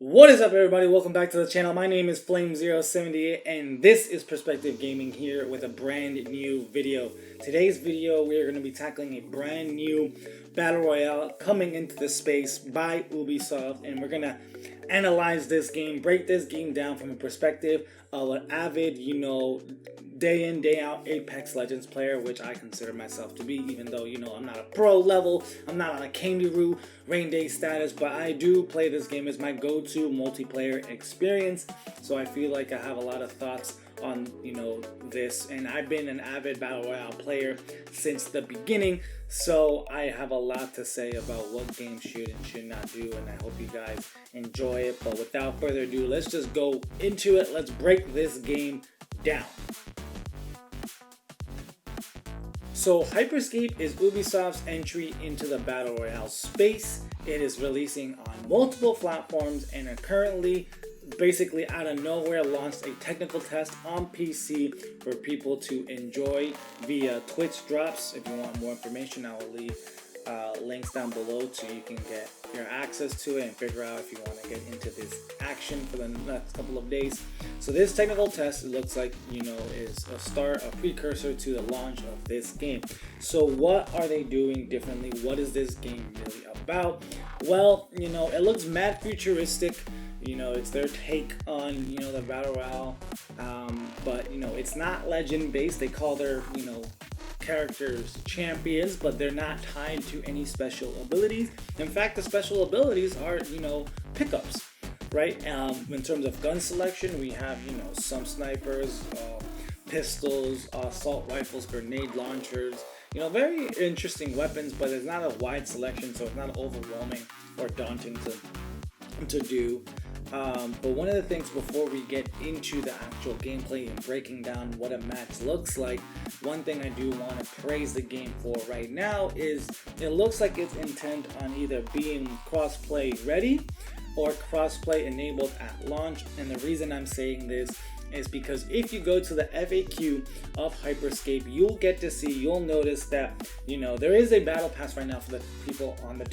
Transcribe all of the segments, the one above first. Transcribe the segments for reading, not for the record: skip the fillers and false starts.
What is up, everybody? Welcome back to the channel. My name is Flame078 and this is Perspective Gaming here with a brand new video. Today's video we are going to be tackling a brand new Battle Royale coming into the space by Ubisoft, and we're going to analyze this game, break this game down from a perspective of an avid, day in, day out Apex Legends player, which I consider myself to be, even though, I'm not a pro level, I'm not on a Kangaroo rain day status, but I do play this game as my go-to multiplayer experience. So I feel like I have a lot of thoughts on, this, and I've been an avid Battle Royale player since the beginning, so I have a lot to say about what games should and should not do, and I hope you guys enjoy it. But without further ado, let's just go into it. Let's break this game down. So Hyperscape is Ubisoft's entry into the Battle Royale space. It is releasing on multiple platforms and are currently basically out of nowhere launched a technical test on PC for people to enjoy via Twitch drops. If you want more information, I will leave links down below so you can get your access to it and figure out if you want to get into this action for the next couple of days. So this technical test, it looks like, is a precursor to the launch of this game. So what are they doing differently? What is this game really about? Well, it looks mad futuristic. It's their take on, the Battle Royale, but, it's not legend based. They call their, characters champions, but they're not tied to any special abilities. In fact, the special abilities are, pickups, right? In terms of gun selection, we have, some snipers, pistols, assault rifles, grenade launchers, very interesting weapons, but it's not a wide selection, so it's not overwhelming or daunting to do. But one of the things before we get into the actual gameplay and breaking down what a match looks like, one thing I do want to praise the game for right now is it looks like it's intent on either being crossplay ready or crossplay enabled at launch. And the reason I'm saying this is because if you go to the FAQ of Hyperscape, you'll notice that, there is a battle pass right now for the people on the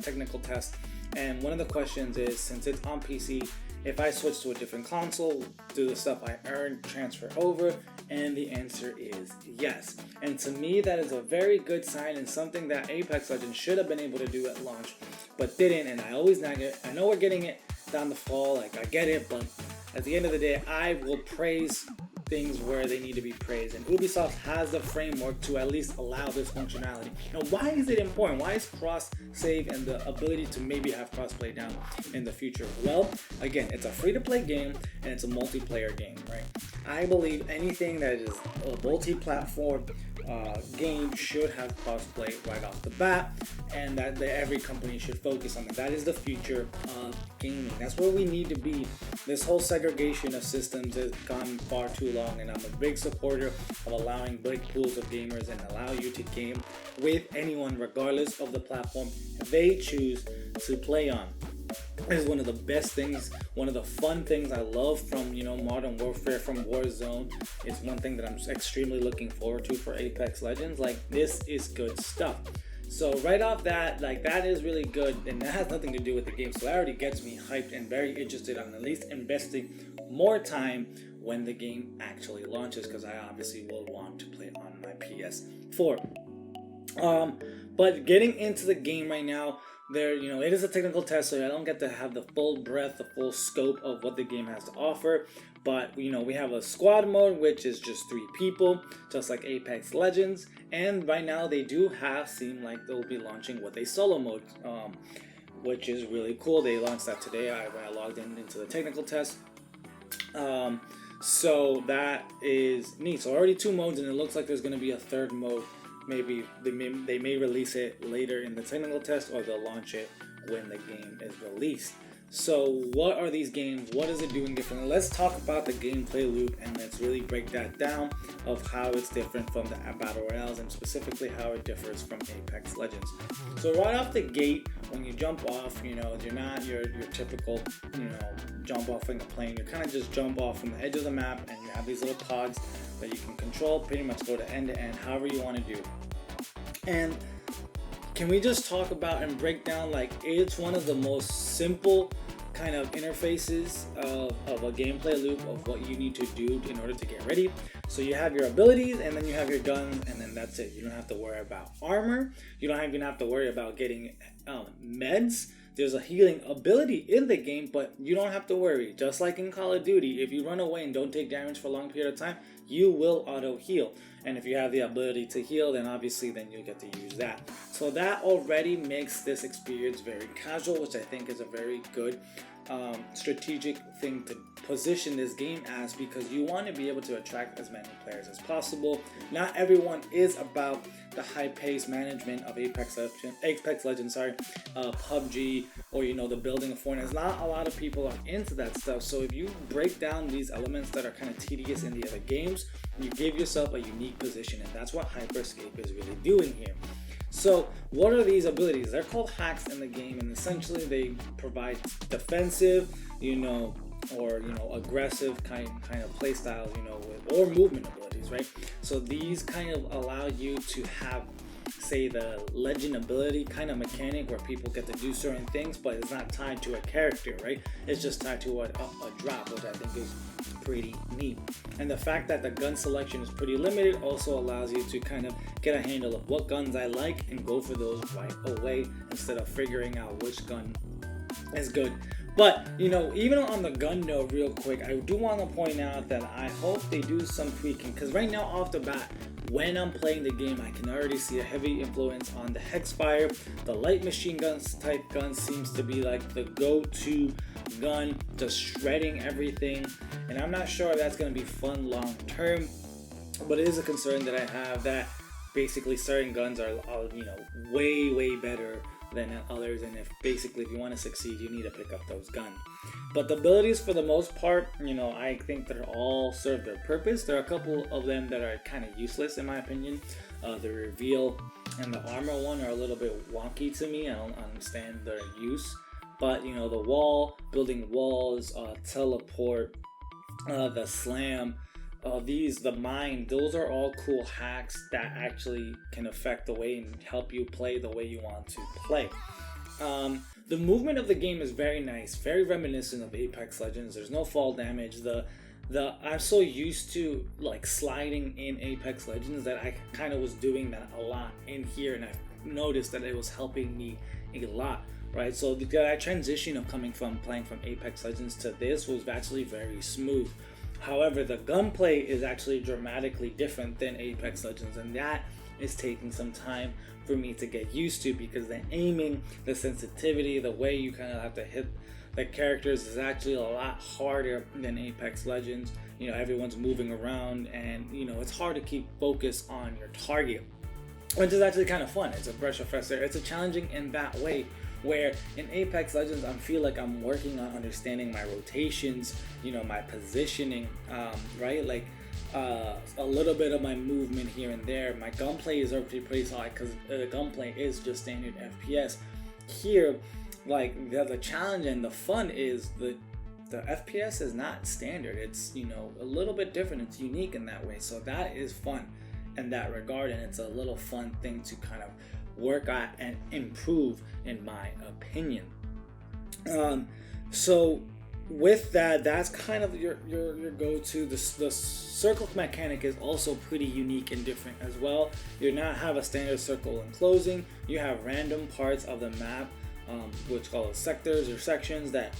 technical test. And one of the questions is, since it's on PC, if I switch to a different console, do the stuff I earned transfer over? And the answer is yes. And to me, that is a very good sign and something that Apex Legends should have been able to do at launch, but didn't. And I always nag it. I know we're getting it down the fall, I get it, but at the end of the day, I will praise things where they need to be praised, and Ubisoft has the framework to at least allow this functionality. Now, why is it important? Why is cross save and the ability to maybe have crossplay down in the future? Well, again, it's a free-to-play game and it's a multiplayer game, right? I believe anything that is a multi-platform game should have crossplay right off the bat, and that every company should focus on it. That is the future of gaming. That's where we need to be. This whole segregation of systems has gone far too long, and I'm a big supporter of allowing big pools of gamers and allow you to game with anyone regardless of the platform they choose to play on. This is one of the best things, one of the fun things I love from, Modern Warfare, from Warzone. It's one thing that I'm extremely looking forward to for Apex Legends. This is good stuff. So right off that, that is really good, and that has nothing to do with the game. So that already gets me hyped and very interested on at least investing more time when the game actually launches, because I obviously will want to play on my PS4. But getting into the game right now, it is a technical test, so I don't get to have the full breadth, the full scope of what the game has to offer. But, we have a squad mode, which is just 3 people, just like Apex Legends. And right now, they do seem like they'll be launching with a solo mode, which is really cool. They launched that today when I logged into the technical test. So that is neat. So already 2 modes, and it looks like there's going to be a third mode. Maybe they may release it later in the technical test, or they'll launch it when the game is released. So what are these games? What is it doing differently? Let's talk about the gameplay loop, and let's really break that down of how it's different from the Battle Royales, and specifically how it differs from Apex Legends. So right off the gate, when you jump off, you're not your typical, jump off in a plane. You kind of just jump off from the edge of the map, and you have these little pods that you can control, pretty much go to end, however you want to do. And can we just talk about and break down, it's one of the most simple kind of interfaces of a gameplay loop of what you need to do in order to get ready. So you have your abilities, and then you have your guns, and then that's it. You don't have to worry about armor. You don't even have to worry about getting meds. There's a healing ability in the game, but you don't have to worry. Just like in Call of Duty, if you run away and don't take damage for a long period of time, you will auto heal. And if you have the ability to heal, then obviously then you'll get to use that. So that already makes this experience very casual, which I think is a very good strategic thing to position this game as, because you want to be able to attract as many players as possible. Not everyone is about the high-paced management of Apex Legends, PUBG, or the building of Fortnite. Not a lot of people are into that stuff. So if you break down these elements that are kind of tedious in the other games, you give yourself a unique position, and that's what HyperScape is really doing here. So what are these abilities? They're called hacks in the game, and essentially they provide defensive, or aggressive kind of play styles, or movement abilities, right? So these kind of allow you to have, say, the legend ability kind of mechanic where people get to do certain things, but it's not tied to a character, right? It's just tied to a drop, which I think is pretty neat. And the fact that the gun selection is pretty limited also allows you to kind of get a handle of what guns I like and go for those right away, instead of figuring out which gun is good. But even on the gun note, real quick, I do want to point out that I hope they do some tweaking, because right now off the bat, when I'm playing the game, I can already see a heavy influence on the Hexfire. The light machine guns type gun seems to be like the go-to gun, just shredding everything, and I'm not sure if that's going to be fun long term, but it is a concern that I have, that basically certain guns are way better than others, and if you want to succeed, you need to pick up those guns. But the abilities, for the most part, I think they're all serve their purpose. There are a couple of them that are kind of useless in my opinion. The reveal and the armor one are a little bit wonky to me. I don't understand their use. But the wall, building walls, teleport, the slam, the mine, those are all cool hacks that actually can affect the way and help you play the way you want to play. The movement of the game is very nice, very reminiscent of Apex Legends. There's no fall damage. I'm so used to like sliding in Apex Legends that I kind of was doing that a lot in here, and I noticed that it was helping me a lot. Right, so that transition of coming from playing from Apex Legends to this was actually very smooth. However, the gunplay is actually dramatically different than Apex Legends, and that is taking some time for me to get used to, because the aiming, the sensitivity, the way you kind of have to hit the characters is actually a lot harder than Apex Legends. Everyone's moving around, and it's hard to keep focus on your target, which is actually kind of fun. It's a breath of fresh air. It's a challenging in that way, where in Apex Legends, I feel like I'm working on understanding my rotations, my positioning, right? Like a little bit of my movement here and there. My gunplay is already pretty solid, because the gunplay is just standard FPS. Here, like the challenge and the fun is the FPS is not standard. It's a little bit different. It's unique in that way. So that is fun in that regard, and it's a little fun thing to kind of work at and improve, in my opinion. So with that, that's kind of your go-to. The circle mechanic is also pretty unique and different as well. You do not have a standard circle enclosing. You have random parts of the map, which call it sectors or sections, that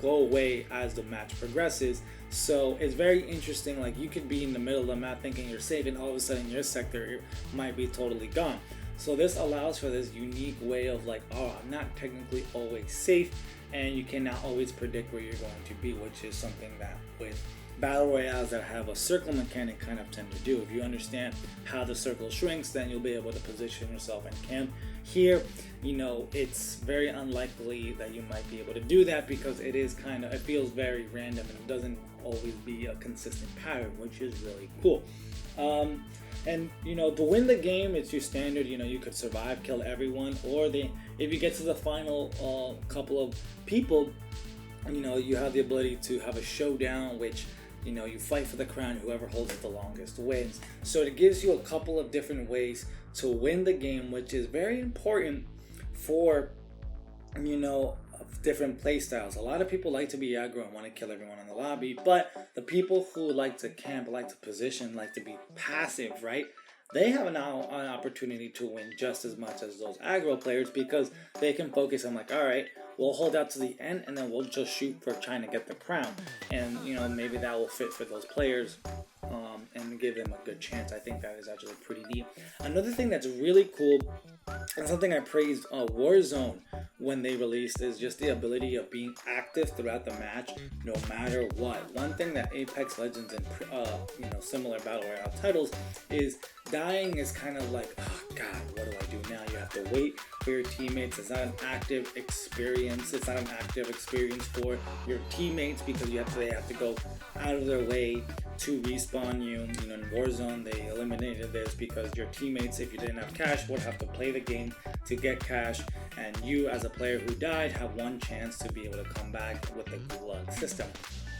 go away as the match progresses. So it's very interesting. Like, you could be in the middle of the map thinking you're safe, and all of a sudden your sector might be totally gone. So this allows for this unique way of like, I'm not technically always safe, and you cannot always predict where you're going to be, which is something that with battle royales that have a circle mechanic kind of tend to do. If you understand how the circle shrinks, then you'll be able to position yourself in camp. Here, it's very unlikely that you might be able to do that, because it feels very random, and it doesn't always be a consistent pattern, which is really cool. And to win the game, it's your standard. You could survive, kill everyone, or if you get to the final couple of people, you have the ability to have a showdown, which you fight for the crown. Whoever holds it the longest wins. So it gives you a couple of different ways to win the game, which is very important for different play styles. A lot of people like to be aggro and want to kill everyone in the lobby, but the people who like to camp, like to position, like to be passive, right? They have now an opportunity to win just as much as those aggro players, because they can focus on, like, all right, we'll hold out to the end and then we'll just shoot for trying to get the crown. And, you know, maybe that will fit for those players and give them a good chance. I think that is actually pretty neat. Another thing that's really cool, and something I praised Warzone when they released, is just the ability of being active throughout the match no matter what. One thing that Apex Legends and similar Battle Royale titles is dying is kind of like, oh god, what do I do now? You have to wait for your teammates. It's not an active experience. It's not an active experience for your teammates, because they have to go out of their way to respawn you. You know, in Warzone they eliminated this because your teammates, if you didn't have cash, would have to play the game to get cash, and you as a player who died have one chance to be able to come back with the gulag system.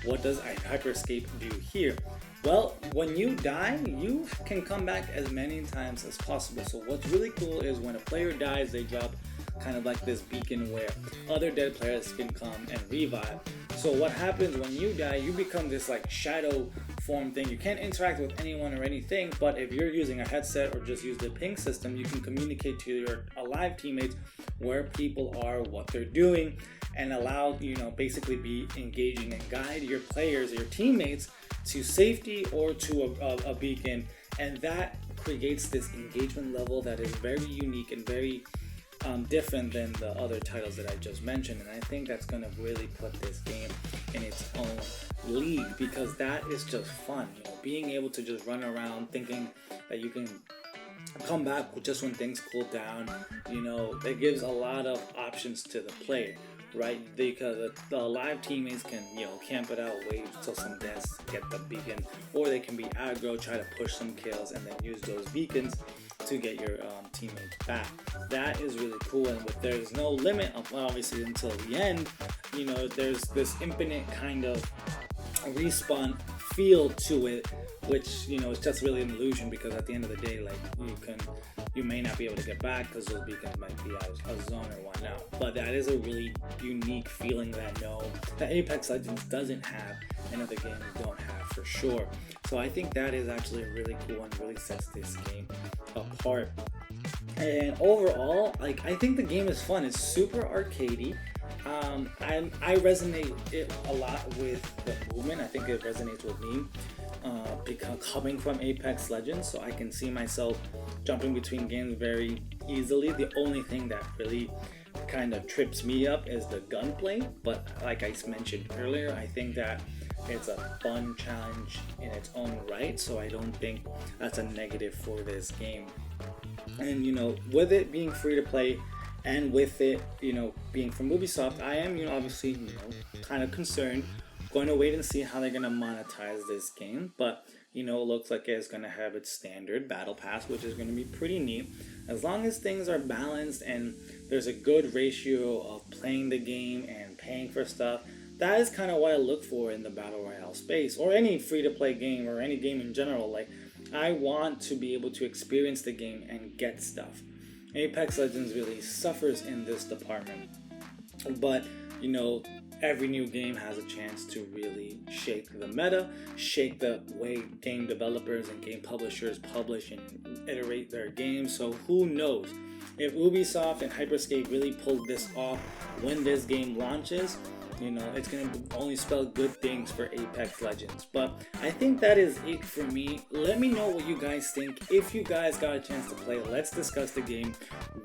What does Hyper Scape do here? Well, when you die, you can come back as many times as possible. So what's really cool is when a player dies, they drop kind of like this beacon where other dead players can come and revive. So what happens when you die, you become this like shadow form thing. You can't interact with anyone or anything, but if you're using a headset or just use the ping system, you can communicate to your alive teammates where people are, what they're doing, and allow, basically be engaging and guide your players, your teammates, to safety or to a beacon. And that creates this engagement level that is very unique and very different than the other titles that I just mentioned. And I think that's going to really put this game in its own league, because that is just fun. Being able to just run around thinking that you can come back just when things cool down, it gives a lot of options to the player, right? Because the live teammates can, camp it out, wait until some deaths, get the beacon, or they can be aggro, try to push some kills, and then use those beacons to get your teammates back. That is really cool, and there's no limit of, obviously, until the end. There's this infinite kind of respawn feel to it, which is just really an illusion, because at the end of the day, like, you may not be able to get back because those beacons might be out of zone or whatnot. But that is a really unique feeling that Apex Legends doesn't have and other games don't have, for sure. So I think that is actually a really cool one, really sets this game apart. And overall, like, I think the game is fun. It's super arcadey. I resonate it a lot with the movement. I think it resonates with me coming from Apex Legends, so I can see myself jumping between games very easily. The only thing that really kind of trips me up is the gunplay, but like I mentioned earlier, I think that it's a fun challenge in its own right, so I don't think that's a negative for this game. And with it being free to play, and with it, being from UbiSoft, I am, obviously, kind of concerned. Going to wait and see how they're going to monetize this game. But, it looks like it's going to have its standard battle pass, which is going to be pretty neat. As long as things are balanced and there's a good ratio of playing the game and paying for stuff, that is kind of what I look for in the Battle Royale space, or any free-to-play game, or any game in general. Like, I want to be able to experience the game and get stuff. Apex Legends really suffers in this department, but every new game has a chance to really shake the meta, shake the way game developers and game publishers publish and iterate their games. So who knows, if UbiSoft and HyperScape really pull this off when this game launches, it's going to only spell good things for Apex Legends. But I think that is it for me. Let me know what you guys think. If you guys got a chance to play, let's discuss the game.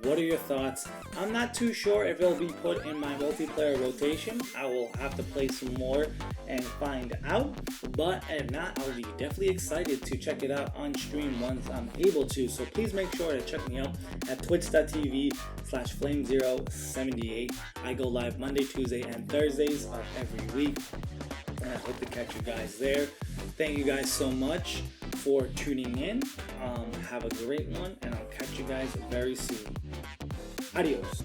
What are your thoughts? I'm not too sure if it'll be put in my multiplayer rotation. I will have to play some more and find out. But if not, I'll be definitely excited to check it out on stream once I'm able to. So please make sure to check me out at twitch.tv/flame078. I go live Monday, Tuesday, and Thursdays of every week, and I hope to catch you guys there. Thank you guys so much for tuning in. Have a great one, and I'll catch you guys very soon. Adios.